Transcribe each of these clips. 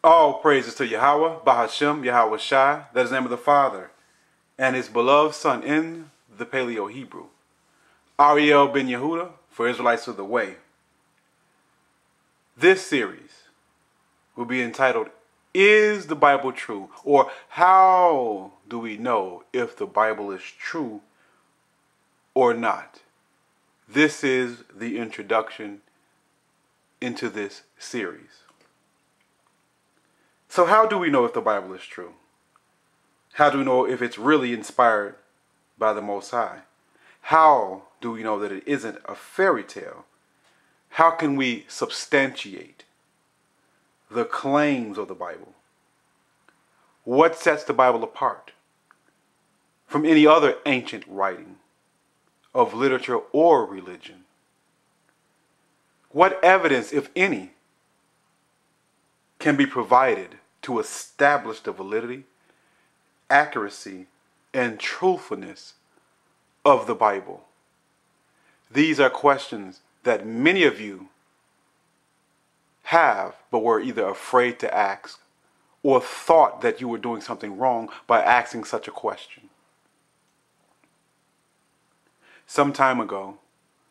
All praises to Yahweh, Bahashem, Yahweh Shai, that is the name of the Father, and his beloved Son in the Paleo Hebrew. Ariel ben Yehuda for Israelites of the Way. This series will be entitled, Is the Bible True? Or how do we know if the Bible is true or not? This is the introduction into this series. So how do we know if the Bible is true? How do we know if it's really inspired by the Most High? How do we know that it isn't a fairy tale? How can we substantiate the claims of the Bible? What sets the Bible apart from any other ancient writing of literature or religion? What evidence, if any, can be provided to establish the validity, accuracy, and truthfulness of the Bible? These are questions that many of you have, but were either afraid to ask or thought that you were doing something wrong by asking such a question. Some time ago,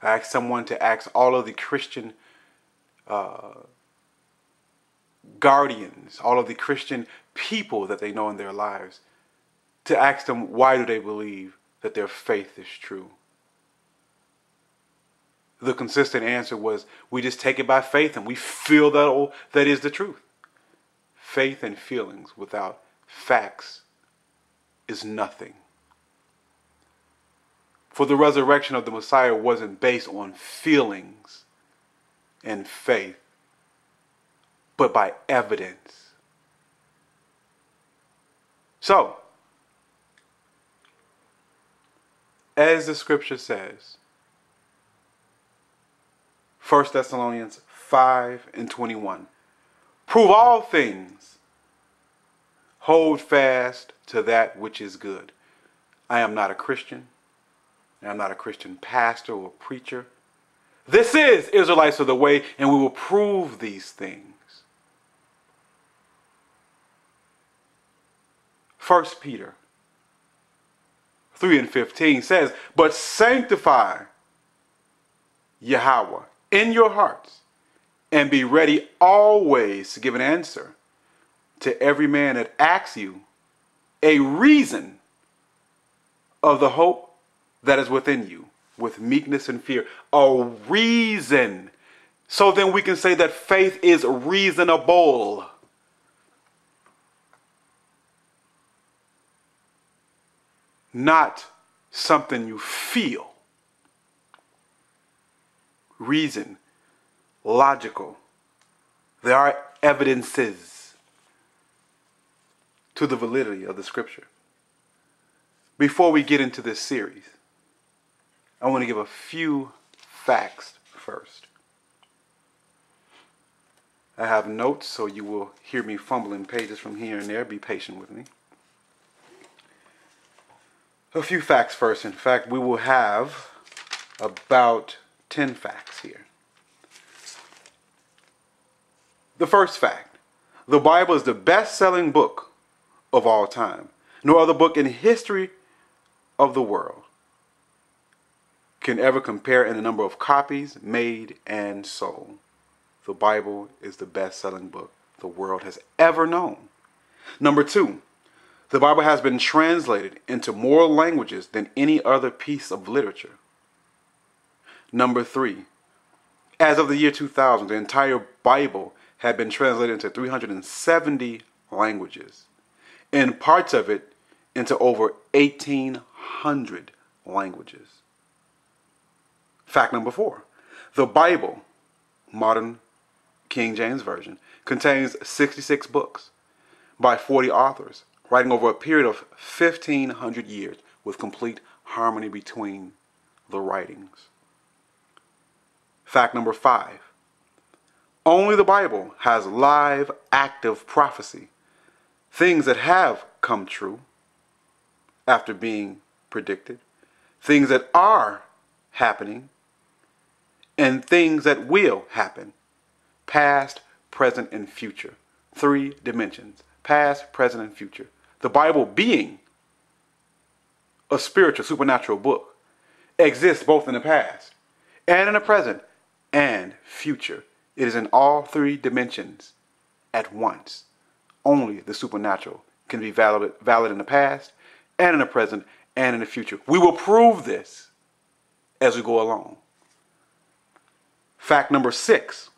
I asked someone to ask all of the Christian guardians, all of the Christian people that they know in their lives, to ask them why do they believe that their faith is true. The consistent answer was, we just take it by faith and we feel that that is the truth. Faith and feelings without facts is nothing. For the resurrection of the Messiah wasn't based on feelings and faith, but by evidence. So, as the scripture says, 1 Thessalonians 5:21, prove all things, hold fast to that which is good. I am not a Christian. I am not a Christian pastor or preacher. This is Israelites of the Way, and we will prove these things. 1 Peter 3:15 says, but sanctify Yahweh in your hearts, and be ready always to give an answer to every man that asks you a reason of the hope that is within you, with meekness and fear. A reason. So then we can say that faith is reasonable. Not something you feel. Reason, logical. There are evidences to the validity of the scripture. Before we get into this series, I want to give a few facts first. I have notes, so you will hear me fumbling pages from here and there. Be patient with me. A few facts first. In fact, we will have about 10 facts here. The first fact: the Bible is the best-selling book of all time. No other book in history of the world can ever compare in the number of copies made and sold. The Bible is the best-selling book the world has ever known. Number two, the Bible has been translated into more languages than any other piece of literature. Number three, as of the year 2000, the entire Bible had been translated into 370 languages, and parts of it into over 1,800 languages. Fact number four, the Bible, modern King James Version, contains 66 books by 40 authors, writing over a period of 1,500 years with complete harmony between the writings. Fact number five, only the Bible has live, active prophecy, things that have come true after being predicted, things that are happening, and things that will happen, past, present, and future. three dimensions: past, present, and future. The Bible, being a spiritual, supernatural book, exists both in the past and in the present and future. It is in all three dimensions at once. Only the supernatural can be valid in the past and in the present and in the future. We will prove this as we go along. Fact number 6.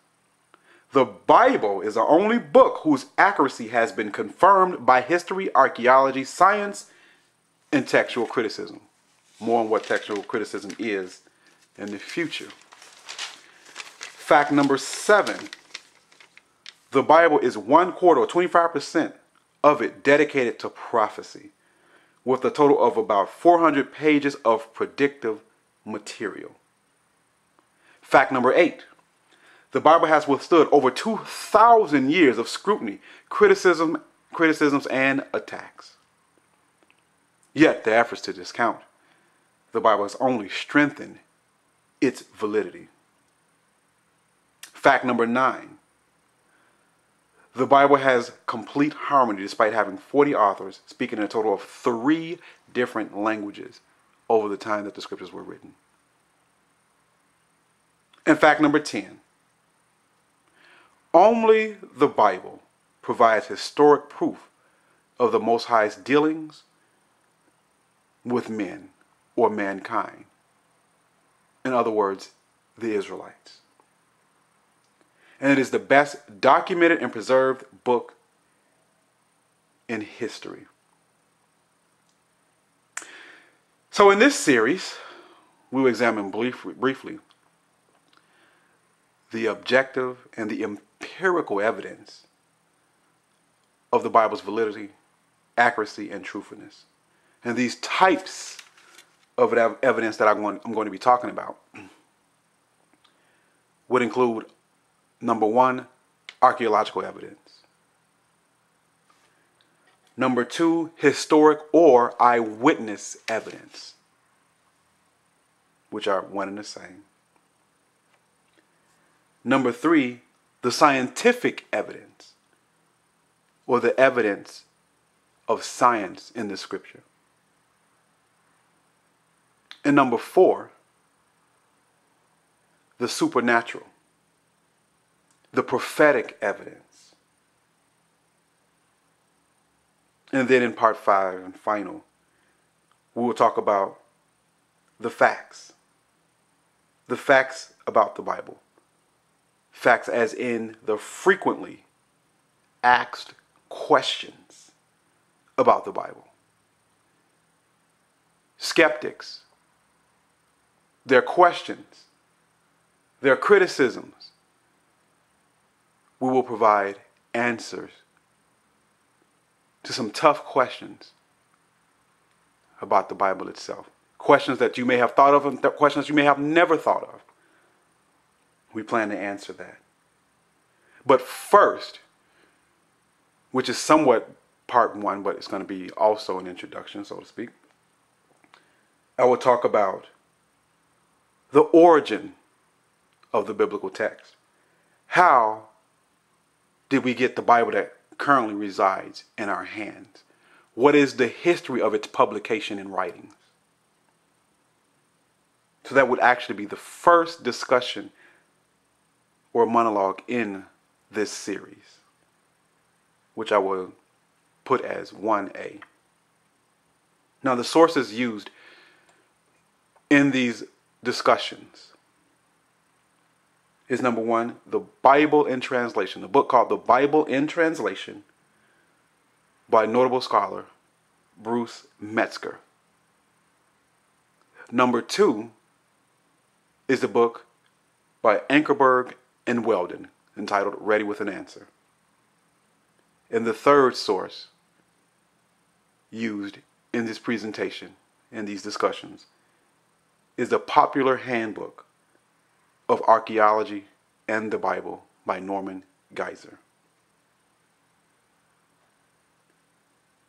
The Bible is the only book whose accuracy has been confirmed by history, archaeology, science, and textual criticism. More on what textual criticism is in the future. Fact number 7. The Bible is 1/4 or 25% of it dedicated to prophecy, with a total of about 400 pages of predictive material. Fact number 8. The Bible has withstood over 2,000 years of scrutiny, criticisms, and attacks. Yet the efforts to discount the Bible has only strengthened its validity. Fact number 9. The Bible has complete harmony despite having 40 authors speaking in a total of 3 different languages over the time that the scriptures were written. And fact number 10. Only the Bible provides historic proof of the Most High's dealings with men or mankind. In other words, the Israelites. And it is the best documented and preserved book in history. So in this series, we will examine briefly the objective and the empirical evidence of the Bible's validity, accuracy, and truthfulness. And these types of evidence that I'm going to be talking about would include: number 1, archaeological evidence. Number 2, historic or eyewitness evidence, which are one and the same. Number 3, the scientific evidence, or the evidence of science in the scripture. And number 4, the supernatural, the prophetic evidence. And then in part 5 and final, we will talk about the facts. The facts about the Bible. Facts as in the frequently asked questions about the Bible. Skeptics, their questions, their criticisms. We will provide answers to some tough questions about the Bible itself. Questions that you may have thought of and questions you may have never thought of. We plan to answer that. But first, which is somewhat part 1, but it's going to be also an introduction, so to speak, I will talk about the origin of the biblical text. How did we get the Bible that currently resides in our hands? What is the history of its publication and writings? So that would actually be the first discussion or monologue in this series, which I will put as 1A. Now, the sources used in these discussions is number 1, the Bible in Translation, a book called The Bible in Translation by notable scholar Bruce Metzger. Number 2 is the book by Ankerberg and Weldon entitled Ready with an Answer. And the third source used in this presentation, in these discussions, is the Popular Handbook of Archaeology and the Bible by Norman Geisler.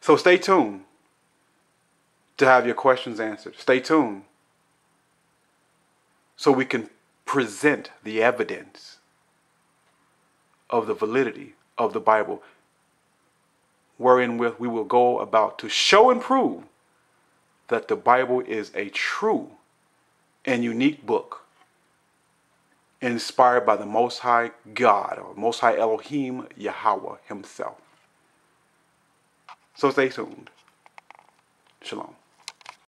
So stay tuned to have your questions answered. Stay tuned so we can present the evidence of the validity of the Bible wherein we will go about to show and prove that the Bible is a true and unique book inspired by the Most High God, or Most High Elohim Yahweh himself. So stay tuned. Shalom.